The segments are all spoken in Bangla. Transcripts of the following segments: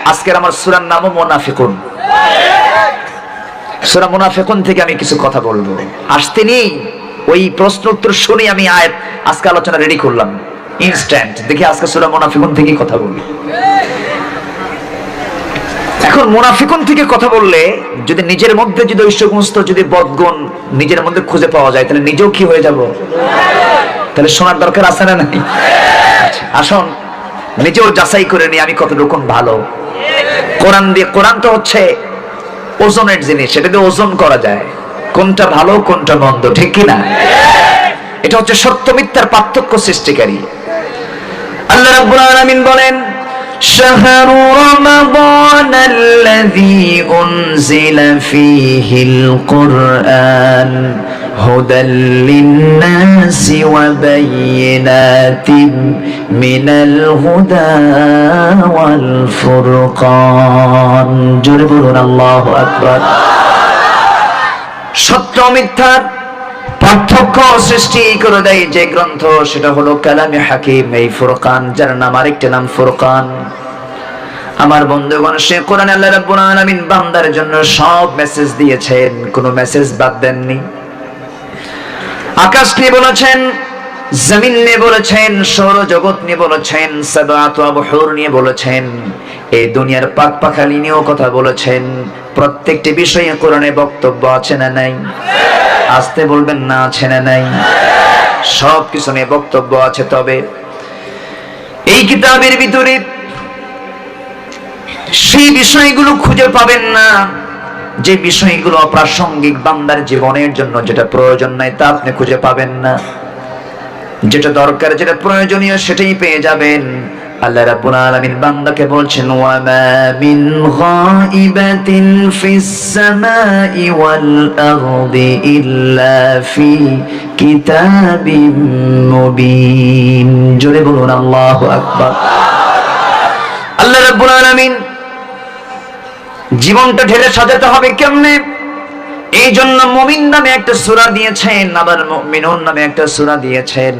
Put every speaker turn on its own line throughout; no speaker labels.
আজকের আমার সূরার নামও মুনাফিকুন। সূরা মুনাফিকুন থেকে আমি কিছু কথা বলবো। আসতে নেই ওই প্রশ্ন উত্তর শুনে আমি আয়াত আজকে আলোচনা রেডি করলাম ইনস্ট্যান্ট। দেখি আজকে সূরা মুনাফিকুন থেকে কথা বলি। এখন মুনাফিকুন থেকে কথা বললে যদি নিজের মধ্যে যদি ওই সমস্ত যদি বদগুণ নিজের মধ্যে খুঁজে পাওয়া যায় তাহলে নিজেও কি হয়ে যাব? তাহলে শোনার দরকার আছে না নাই? আসুন নিজেও যাচাই করে নি আমি কতটুকু ভালো। কোরআন দিয়ে, কোরআন তো হচ্ছে ওজনের জিনিস, সেটা দিয়ে ওজন করা যায় কোনটা ভালো কোনটা মন্দ, ঠিক কি না? এটা হচ্ছে সত্য মিথ্যার পার্থক্য সৃষ্টিকারী। আল্লাহ রাব্বুল আলামিন বলেন শাহরু রমাদান আল্লাযী উনজিলা ফীহিল কুরআন হুদাল লিন-নাসি ওয়া বায়িনাতিন মিনাল হুদা ওয়াল ফুরকান। জোরে বলুন আল্লাহু আকবার। সত্য মিথ্যার পার্থক্য সৃষ্টি করে দেয় যে গ্রন্থ, সেটা হলো কালামে হাকিম, এই ফুরকান, যার নাম আরেকটা নাম ফুরকান। আমার বন্ধুগণ, সে কোরআনে আল্লাহ রাব্বুল আলামিন বান্দার জন্য সব মেসেজ দিয়েছেন, কোনো মেসেজ বাদ দেননি। আকাশ নিয়ে বলেছেন, জমিন নিয়ে বলেছেন, সৌরজগৎ নিয়ে বলেছেন, সাবআতু আবহুর নিয়ে বলেছেন, এই দুনিয়ার পাক পাখালি নিয়েও কথা বলেছেন। প্রত্যেকটি বিষয়ে কোরআনে বক্তব্য আছে না নাই? আসতে বলবেন না, আছে না নাই? সব কিছু নিয়ে বক্তব্য আছে। তবে এই কিতাবের ভিতরে সেই বিষয়গুলো খুঁজে পাবেন না যে বিষয়গুলো অপ্রাসঙ্গিক, বান্দার জীবনের জন্য যেটা প্রয়োজন নাই তা আপনি খুঁজে পাবেন না। যেটা দরকার, যেটা প্রয়োজনীয় সেটাই পেয়ে যাবেন। আল্লাহ রাব্বুল আলামিন বান্দাকে বলছেন ওয়া মা মিন গায়িবাতিন ফিস সামাই ওয়াল আরদি ইল্লা ফি কিতাবিম মুবিন। জোরে বলুন আল্লাহু আকবার। আল্লাহ রাব্বুল আলামিন জীবনটা ঢেলে সাজাতে হবে কেমনে, এই জন্য মুমিন নামে একটা সূরা দিয়েছেন, আবার মুমিনুন নামে একটা সূরা দিয়েছেন।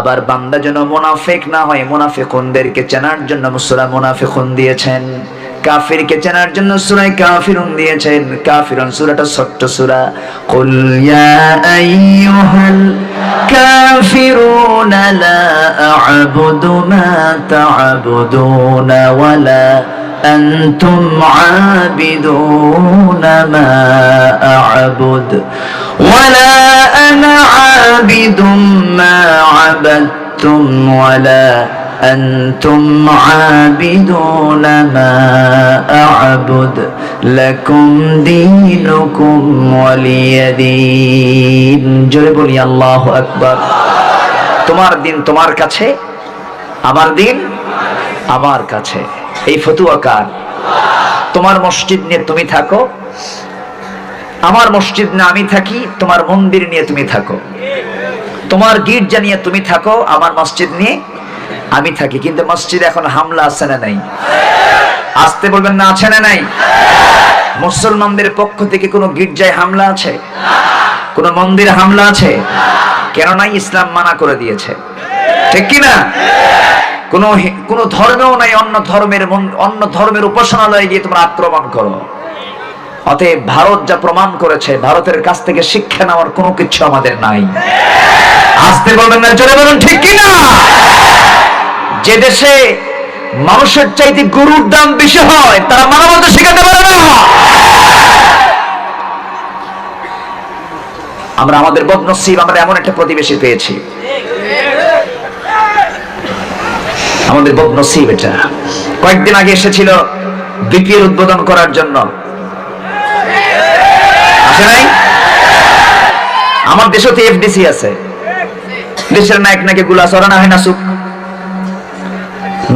আবার বান্দা যেন মুনাফিক না হয়, মুনাফিকুনদেরকে চেনার জন্য সূরা মুনাফিকুন দিয়েছেন। কাফিরকে চেনার জন্য সূরা কাফিরুন দিয়েছেন। কাফিরুন সূরাটা ছোট্ট সূরা। কুল ইয়া আইয়ুহাল কাফিরুনা লা আ'বুদু মা তা'বুদুনা ওয়ালা أنتم عابدون ما أعبد ولا أنا عابد ما عبدتم ولا أنتم عابدون ما أعبد لكم دينكم ولي دين। জোরে বলি আল্লাহু আকবার। তোমার দিন তোমার কাছে, আমার দিন আমার কাছে। এই ফতুয়া কার? তোমার মসজিদ নিয়ে তুমি থাকো, আমার মসজিদ নিয়ে আমি থাকি, তোমার মন্দির নিয়ে তুমি থাকো, তোমার গির্জা নিয়ে তুমি থাকো, আমার মসজিদ নিয়ে আমি থাকি। কিন্তু মসজিদে এখন হামলা আছে না নাই? আসতে বলবেন না, আছে না নাই? মুসলমানদের পক্ষ থেকে কোনো গির্জায় হামলা আছে? কোন মন্দিরে হামলা আছে? কেন নাই? ইসলাম মানা করে দিয়েছে, ঠিক কি না? কোন ধর্মেও নাই অন্য ধর্মের উপাসনালয়ে গিয়ে তোমরা আক্রমণ করো। অতএব ভারত যা প্রমাণ করেছে, ভারতের কাছ থেকে শিক্ষা নেওয়ার কোনো কিছু আমাদের নাই। আসতে বলবেন না, জোরে বলুন ঠিক কি না? যে দেশে মানুষের চাইতে গরুর দাম বেশি হয় তারা মানবতা শেখাতে পারে না। আমরা আমাদের বদনসিব, আমরা এমন একটা প্রতিবেশী পেয়েছি, আমাদের বদনসিব এটা। কয়েকদিন আগে এসেছিল বিপিএল উদ্বোধন করার জন্য, আসে নাই? আমার দেশে তো এফডিসি আছে, দেশের নায়ক নাকি গুলা চড়ানো হয় না সুখ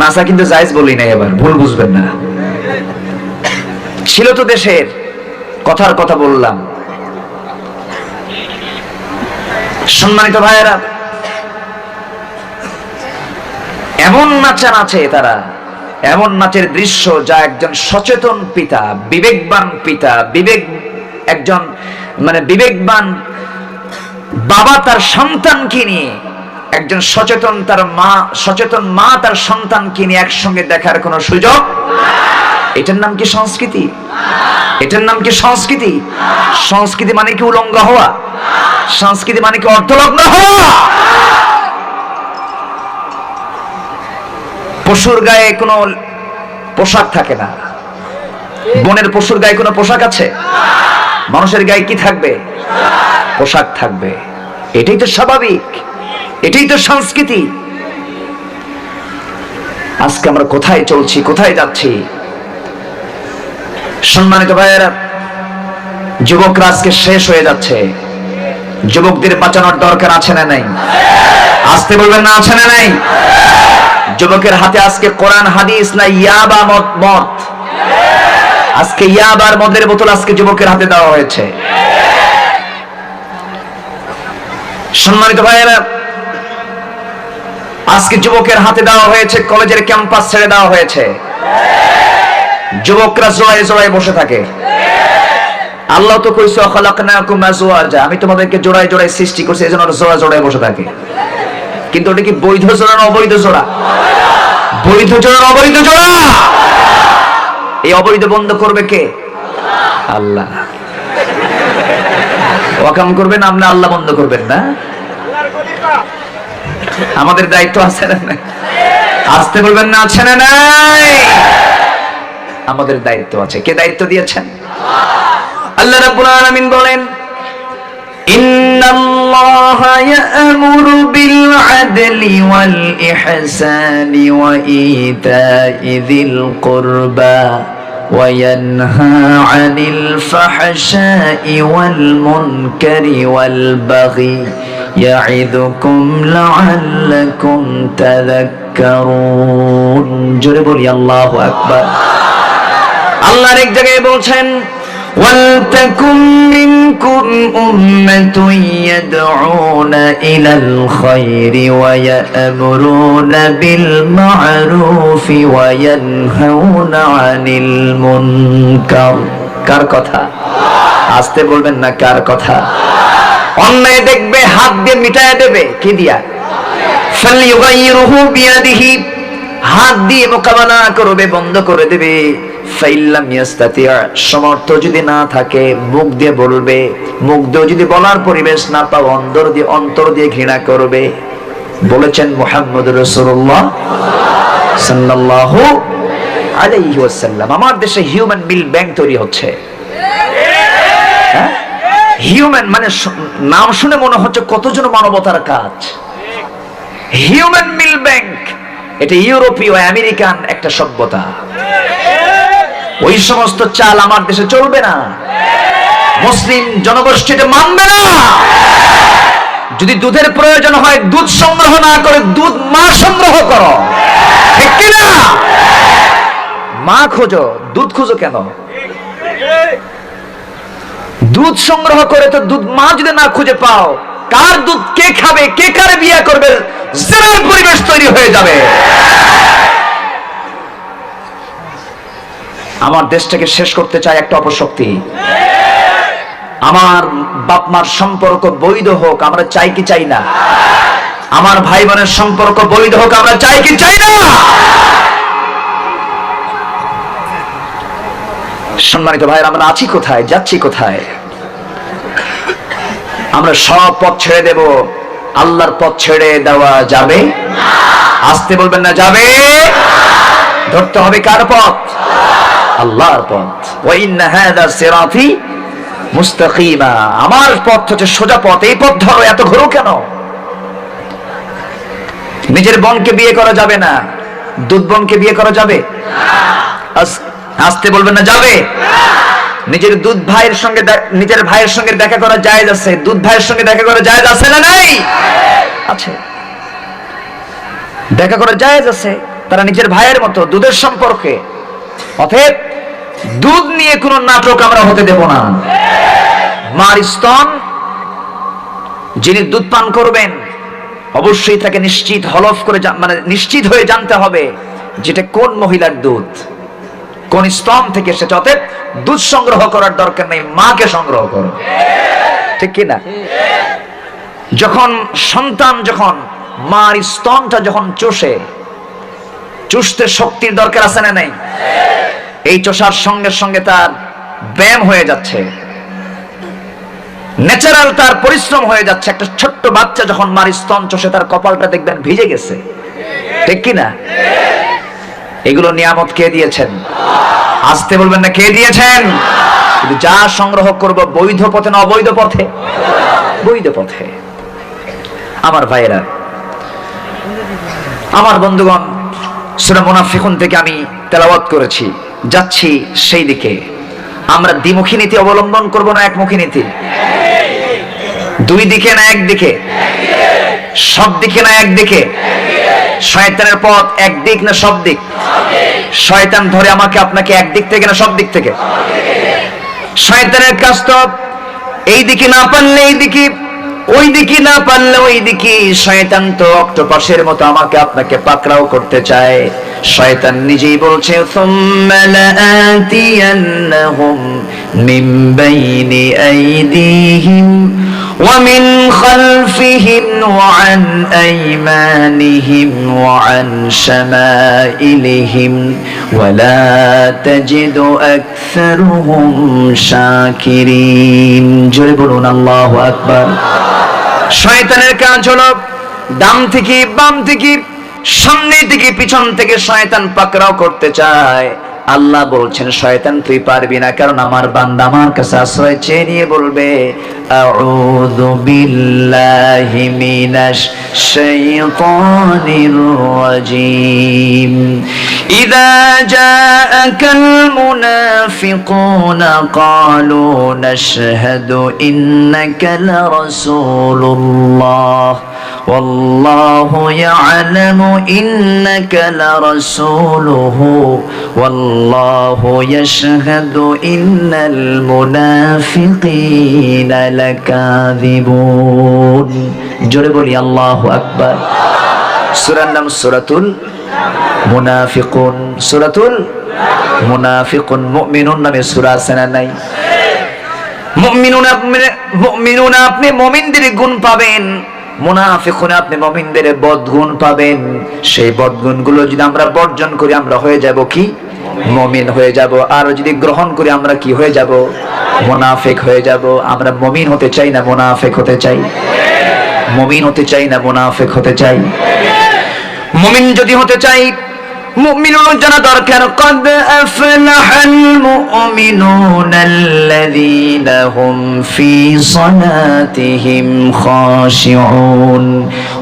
নাসা, কিন্তু জায়েজ বলি নাই, এবার ভুল বুঝবেন না। ছিল তো দেশের, কথার কথা বললাম। সম্মানিত ভাইয়েরা, এমন নাচা নাচে তারা, এমন নাচের দৃশ্য যা একজন সচেতন পিতা, বিবেকবান পিতা, একজন বিবেকবান বাবা তার সন্তানকে নিয়ে, একজন সচেতন মা তার সন্তানকে নিয়ে একসঙ্গে দেখার কোনো সুযোগ এটার নাম কি সংস্কৃতি? এটার নাম কি সংস্কৃতি? সংস্কৃতি মানে কি উলঙ্গ হওয়া? সংস্কৃতি মানে কি অর্থলগ্ন হওয়া? পশুর গায়ে কোনো পোশাক থাকে না। বনের পশুর গায়ে কোনো পোশাক আছে? মানুষের গায়ে কি থাকবে? পোশাক থাকবে। এটাই তো স্বাভাবিক, এটাই তো সংস্কৃতি। আজকে আমরা কোথায় চলছি, কোথায় যাচ্ছি? সম্মানিত ভাইয়েরা, যুবকরা আজকে শেষ হয়ে যাচ্ছে। যুবকদের বাঁচানোর দরকার আছে না নাই? আসতে বলবেন না, আছে না নাই? যুবকের হাতে আজকে কোরআন হাদিস না ইয়াবা মদ। আজকে ইয়াবার মদের বোতল আজকে যুবকের হাতে দেওয়া হয়েছে। সম্মানিত ভাইয়েরা, আজকে যুবকের হাতে দেওয়া হয়েছে, কলেজের ক্যাম্পাস ছেড়ে দেওয়া হয়েছে। যুবকরা জোড়ায় জোড়ায় বসে থাকে। আল্লাহ তো কইছে খালাকনাকুম আজওয়াজা, আমি তোমাদেরকে জোড়ায় জোড়ায় সৃষ্টি করছি, এজন্য জোড়া জোড়ায় বসে থাকে। কিন্তু ওটা কি বৈধ জোড়া না অবৈধ জোড়া? বৈধ জোড়া না অবৈধ জোড়া? এই অবৈধ বন্ধ করবে কে? আল্লাহ। ওয়াকাম করবেন আপনি, আল্লাহ বন্ধ করবেন না। আমাদের দায়িত্ব আছে না? আসতে বলবেন না, আছে না নাই? আমাদের দায়িত্ব আছে। কে দায়িত্ব দিয়েছেন? আল্লাহ রাব্বুল আলামিন বলেন, ইন্নাল্লাহা ইয়া'মুরু বিল আদলি ওয়াল ইহসানি ওয়া ইতা'i যিল কুরবা ওয়া ইয়ানহা আনিল ফাহশাই ওয়াল মুনকারি ওয়াল বাগি ইয়া'iদুকুম লা'আল্লাকুম তাযাক্কারুন। জোরে বলি আল্লাহু আকবার। আল্লাহ এক জায়গায় বলছেন, ওয়ালতাকুম মিনকুম উম্মাতুন ইয়াদউনা ইলাল খায়রি ওয়া ইয়া'মুরুনা বিল মা'রুফি ওয়া ইয়ানহাউনা আনিল মুনকার। কার কথা? আসতে বলবেন না, কার কথা? অন্যায় দেখবে হাত দিয়ে মিটায় দেবে, কি দিয়া? ফালইয়ুগাইয়িরহু বিয়াদিহি, হাত দিয়ে মোকাবেলা করবে, বন্ধ করে দেবে। ফাইল্লাম ইয়াস্তাতিয়া, সমর্থ যদি না থাকে মুখ দিয়ে বলবে, মুখ দিয়ে যদি বলার পরিবেশ না পাও অন্তর দিয়ে ঘৃণা করবে। বলেছেন মুহাম্মদুর রাসূলুল্লাহ সাল্লাল্লাহু আলাইহি ওয়াসাল্লাম। আমার দেশে হিউম্যান মিল ব্যাংক তৈরি হচ্ছে। হিউম্যান মানে নাম শুনে মনে হচ্ছে কতজন মানবতার কাজ। হিউম্যান মিল ব্যাংক, এটা ইউরোপীয় আমেরিকান একটা সভ্যতা। ওই সমস্ত চাল আমার দেশে চলবে না। মুসলিম জনগোষ্ঠী এটা মানবে না। যদি দুধের প্রয়োজন হয় দুধ সংগ্রহ না করে দুধ মা সংগ্রহ করো, ঠিক কি না? মা খোঁজো, দুধ খোঁজো কেন? দুধ সংগ্রহ করে তো দুধ মা যদি না খুঁজে পাও, কার দুধ কে খাবে, কে কারে বিয়ে করবে? জিনার পরিবেশ তৈরি হয়ে যাবে। আমার দেশটাকে শেষ করতে চায় একটা অপশক্তি। আমার বাপ মার সম্পর্ক বৈধ হোক, আমরা চাই কি চাই না? আমার ভাই বোনের সম্পর্ক বৈধ হোক, আমরা চাই কি চাই না? সম্মানিত ভাইরা, আমরা আছি কোথায়, যাচ্ছি কোথায়? আমরা সব পথ ছেড়ে দেব, আল্লাহর পথ ছেড়ে দেওয়া যাবে? আসতে বলবেন না, যাবে? ধরতে হবে কার পথ? আল্লাহর পথ। ওয়া ইন্না হাযা সিরাতি মুস্তাকিমা, আমার পথ হচ্ছে সোজা পথ, এই পথ ধরো, এত ঘোরো কেন? নিজের বোনকে বিয়ে করা যাবে না, দুধ বোনকে বিয়ে করা যাবে? আসতে বলবেন না, যাবে? নিজের দুধ ভাইয়ের সঙ্গে, নিজের ভাইয়ের সঙ্গে দেখা করা জায়েজ আছে, দুধ ভাইয়ের সঙ্গে দেখা করা জায়েজ আছে না নাই? আছে, দেখা করা জায়েজ আছে। তারা নিজের ভাইয়ের মতো, দুধের সম্পর্কে। অতএব দুধ নিয়ে কোন নাটক আমরা হতে দেব না। মার স্তন, যিনি দুধ পান করবেন অবশ্যই তাকে নিশ্চিত হলফ করে, মানে নিশ্চিত হয়ে জানতে হবে যেটা কোন মহিলার দুধ, কোন স্তন থেকে এসেছে। অতএব দুধ সংগ্রহ করার দরকার নেই, মাকে সংগ্রহ করো, ঠিক কিনা? যখন সন্তান, যখন মার স্তনটা যখন চুষে, চুষতে শক্তির দরকার আছে না নাই? এই চষার সঙ্গে সঙ্গে তার ব্যায়াম হয়ে যাচ্ছে, ন্যাচারাল তার পরিশ্রম হয়ে যাচ্ছে। একটা ছোট্ট বাচ্চা যখন মার স্তন চষে তার কপালটা দেখবেন ভিজে গেছে, ঠিক কিনা? এগুলো নিয়ামত কে দিয়েছেন? আসতে বলবেন না, কে দিয়েছেন? কিন্তু যা সংগ্রহ করব বৈধ পথে না অবৈধ পথে? বৈধ পথে। আমার ভাইয়েরা, আমার বন্ধুগণ, সূরা মুনাফিকুন থেকে আমি তেলাওয়াত করেছি, যাচ্ছি সেই দিকে। আমরা দ্বিমুখী নীতি অবলম্বন করব না একমুখী নীতি? দুই দিকে না একদিকে? সব দিকে না একদিকে? শয়তানের পথ একদিক না সব দিক? শয়তান ধরে আমাকে আপনাকে একদিক থেকে না সব দিক থেকে? শয়তানের কাজ তো এই দিকে না পারলে এই দিকে, ওই দিকে না পারলে ওই দিকে। শয়তান তো অক্টোপাসের মতো আমাকে আপনাকে পাকড়াও করতে চায়। শয়তান নিজেই বলছে, সুম্মা লাআতিয়ান্নাহুম মিন বাইনি আইদিহিম ওয়া মিন খালফিহিম ওয়া আন আইমানিহিম ওয়া আন শামাইলিহিম ওয়া লা তাজিদু আকসারুহুম শাকিরিন। জোরে বলুন আল্লাহু আকবার। শয়তানের কাজ হলো ডান থেকে বাম থেকে সামনে থেকে পিছন থেকে শয়তান পাকড়াও করতে চায়। আল্লাহ বলছেন, শয়তান তুই পারবি না, কারণ আমার বান্দা আমার কাছে আশ্রয় চেয়ে নিয়ে বলবে, আউযু বিল্লাহি মিনাশ শাইতানির রাজীম। ইযা জাআকাল মুনাফিকুনা ক্বালু নাশহাদু ইন্নাকা লারাসূলুল্লাহ ওয়াল্লাহু ইয়া'লামু ইন্নাকা লারাসূলুহু ওয়াল্লাহু ইয়াশহাদু ইন্নাল মুনাফিকিনা লাকাযিবুন। জোরে বলি আল্লাহু আকবার। সূরার নাম সূরাতুল মুনাফিকুন। সূরাতুল মুনাফিকুন। মুমিনুন নামে সূরা আছে না নাই? মুমিনুন আপনি মুমিনদের গুণ পাবেন, মুনাফিকুন আপনি মুমিনদের বদগুণ পাবেন। সেই বদগুণগুলো যদি আমরা বর্জন করি আমরা হয়ে যাব কি? মুমিন হয়ে যাব। আর যদি গ্রহণ করি আমরা কি হয়ে যাব? মুনাফিক হয়ে যাব। আমরা মুমিন হতে চাই না মুনাফিক হতে চাই? মুমিন হতে চাই না মুনাফিক হতে চাই? মুমিন যদি হতে চাই, মুমিনুন জানা দরকার, قد أفلح المؤمنون الذين هم في صلاتهم خاشعون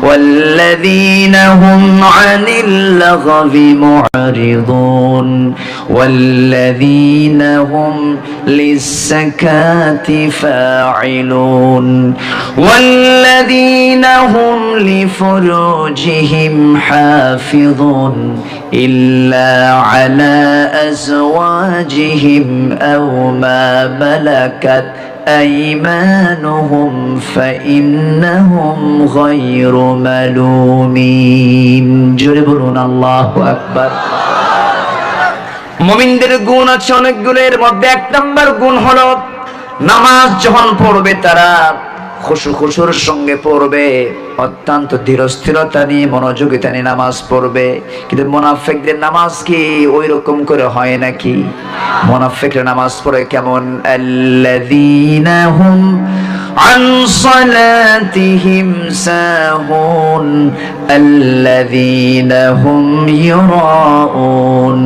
والذين هم عن اللغو معرضون والذين هم للزكاة فاعلون والذين هم لفروجهم حافظون إلا على أزواجهم أو ما ملكت أيمانهم فإنهم غير ملومين। জোরে বলুন আল্লাহু আকবার। মুমিনদের গুণ আছে অনেকগুলো, এর মধ্যে এক নম্বর গুণ হলো নামাজ যখন পড়বে তারা খুশুর সঙ্গে পড়বে, অত্যন্ত ধীরস্থিরতা নিয়ে মনোযোগিতা নিয়ে নামাজ পড়বে। কিন্তু মুনাফিকদের নামাজ কি ওই রকম করে হয় নাকি? মুনাফিকরা নামাজ পড়ে কেমন? আল্লাযীনা হুম আন সালাতিহিম সাহুন আল্লাযীনা হুম ইউরাউন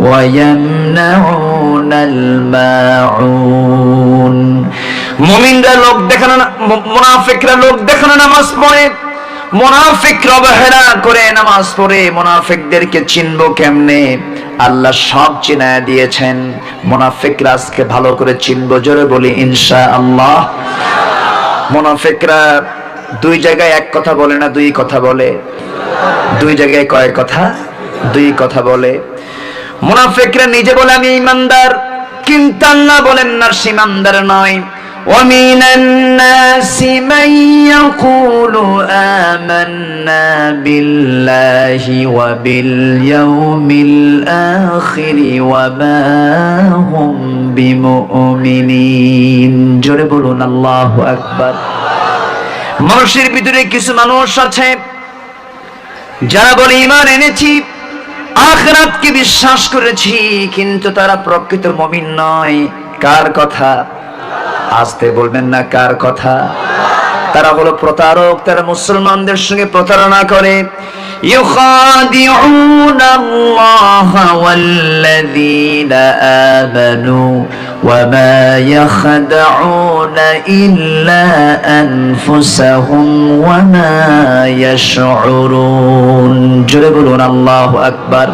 ওয়া ইয়ামনাউনাল মাউন। মুমিনরা লোক দেখানো না, মুনাফিকরা লোক দেখানো নামাজ পড়ে, মুনাফিকরা অবহেলা করে নামাজ পড়ে। মুনাফিকদেরকে চিনবো কেমনে? আল্লাহ সব চিনায় দিয়েছেন। মুনাফিকরা আজকে ভালো করে চিনবো, জোরে বলি ইনশাআল্লাহ। মুনাফিকরা দুই জায়গায় এক কথা বলে না, দুই কথা বলে। দুই জায়গায় কয় কথা? দুই কথা বলে। মুনাফিকরা নিজে বলে আমি ঈমানদার, কিন্তু আল্লাহ বলেন না সে ঈমানদার নয়। ومن الناس من يقول آمنا بالله وباليوم الآخر وما هم بمؤمنين। জোরে বলুন আল্লাহু আকবার। মানুষের ভিতরে কিছু মানুষ আছে যারা বলে ঈমান এনেছি, আখিরাতকে বিশ্বাস করেছি, কিন্তু তারা প্রকৃত মুমিন নয়। কার কথা? আস্তে বলবেন না, কার কথা? তারা হলো প্রতারক, তারা মুসলমানদের সঙ্গে প্রতারণা করে। ইউখাদিউনা আল্লাহ ওয়াল্লাযীনা আমানু ওয়া মা ইয়াখদাউনা ইল্লা আনফুসাহুম ওয়া মা ইয়াশউরুন। জোরে বলুন আল্লাহু আকবার।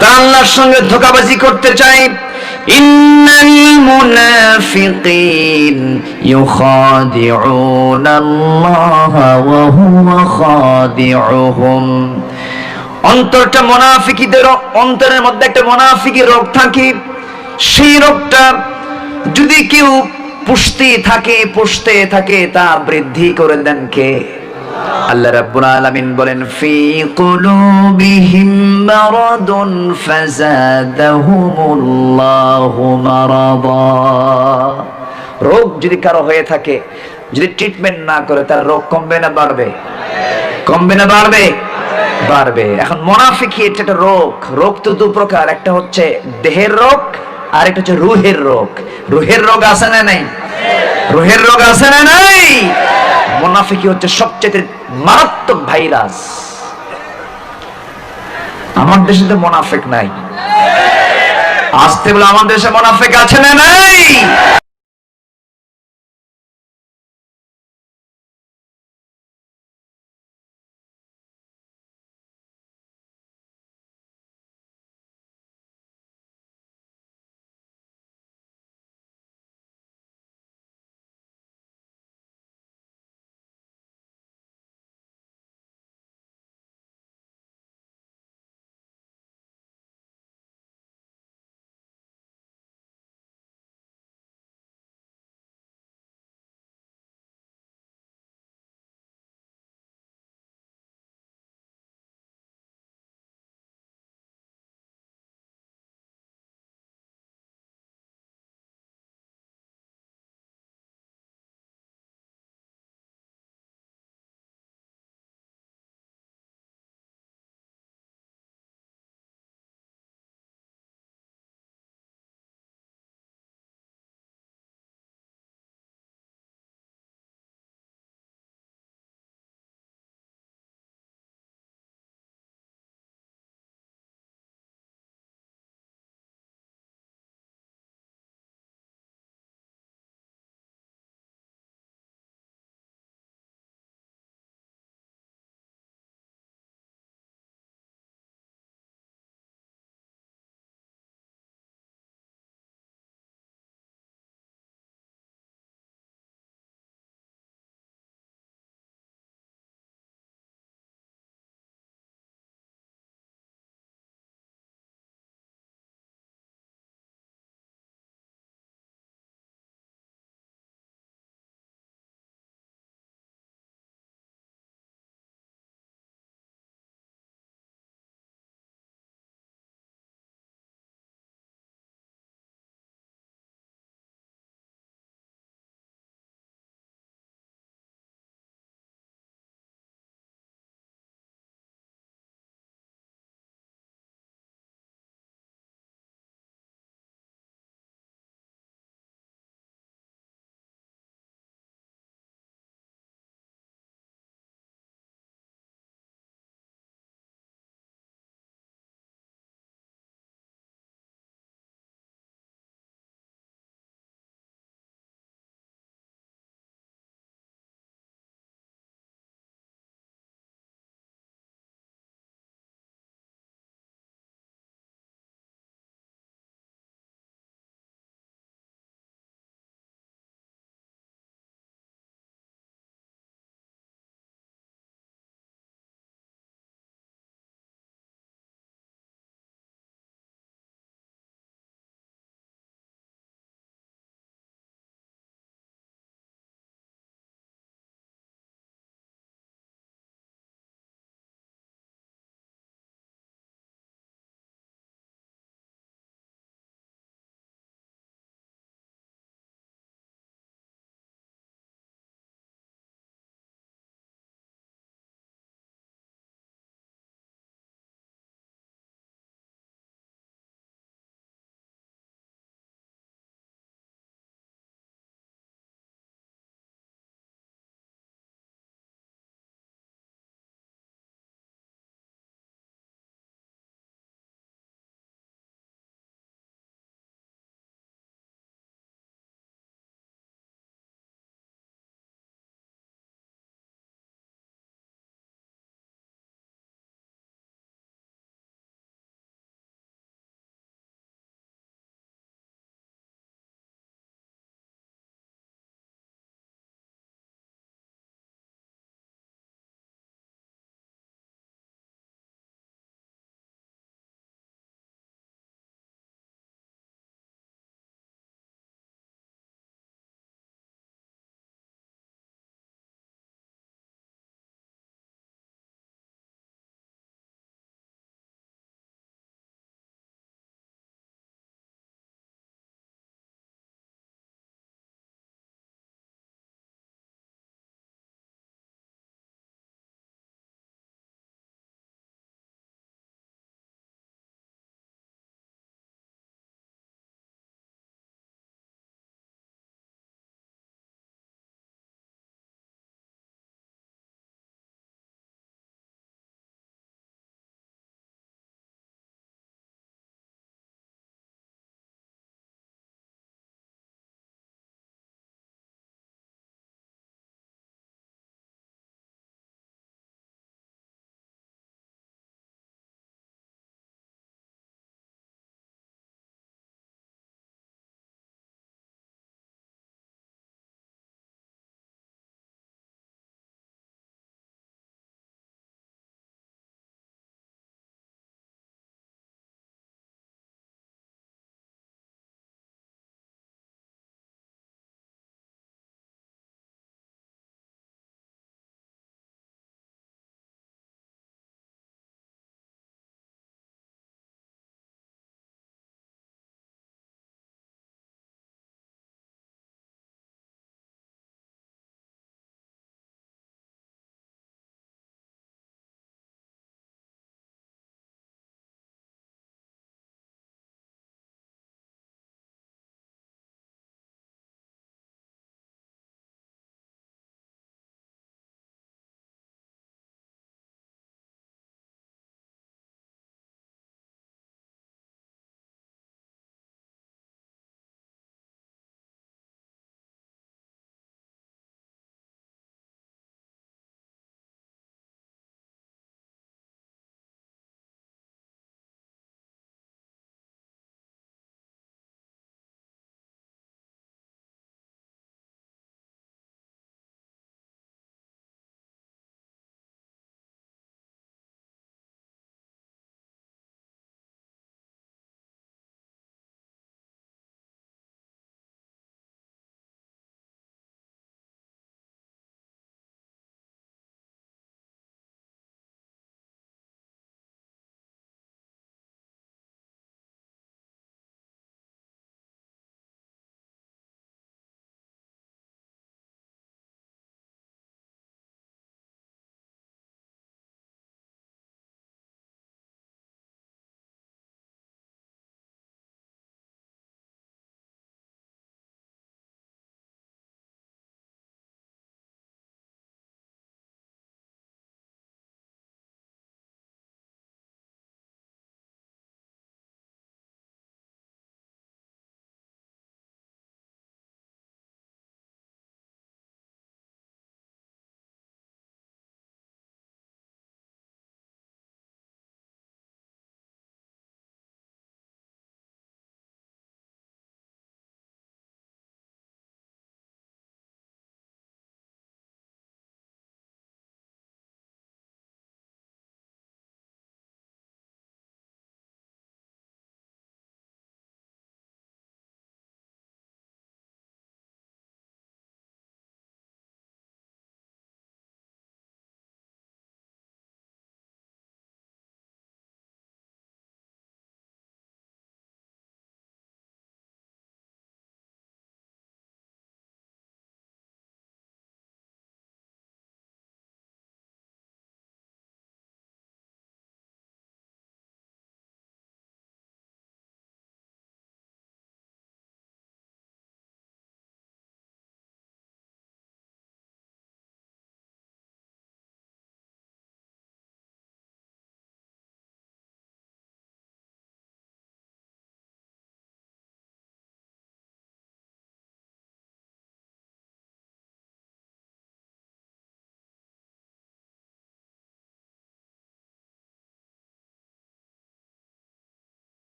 তারা আল্লাহর সঙ্গে ধোঁকাবাজি করতে চায়। ইন্নাল মুনাফিকিন ইউখাদিউনা আল্লাহ ওয়া হুয়া খাদিউহুম। অন্তরটা মুনাফিকীদের, অন্তরের মধ্যে একটা মুনাফিকি রোগ থাকে। সেই রোগটা যদি কেউ পুষতে থাকে তা বৃদ্ধি করে দেন কে? আল্লাহ রাব্বুল আলামিন বলেন, ফি কুলুবিহিম মারাদুন ফাযাদাহুমুল্লাহু মারাদা। রোগ যদি কারো হয়ে থাকে, যদি ট্রিটমেন্ট না করে, তার রোগ কমবে না বাড়বে? কমবে না বাড়বে? বাড়বে। এখন মুনাফিকি এটা একটা রোগ। রোগ তো দু প্রকার, একটা হচ্ছে দেহের রোগ আর একটা হচ্ছে রুহের রোগ। রুহের রোগ আছে না নাই? রুহের রোগ আছে না নাই? মুনাফিকি হচ্ছে সবচেয়ে মারাত্মক ভাইরাস। আমার দেশে তো মুনাফিক নাই। আস্তে বলে, আমার দেশে মুনাফিক আছে না নাই?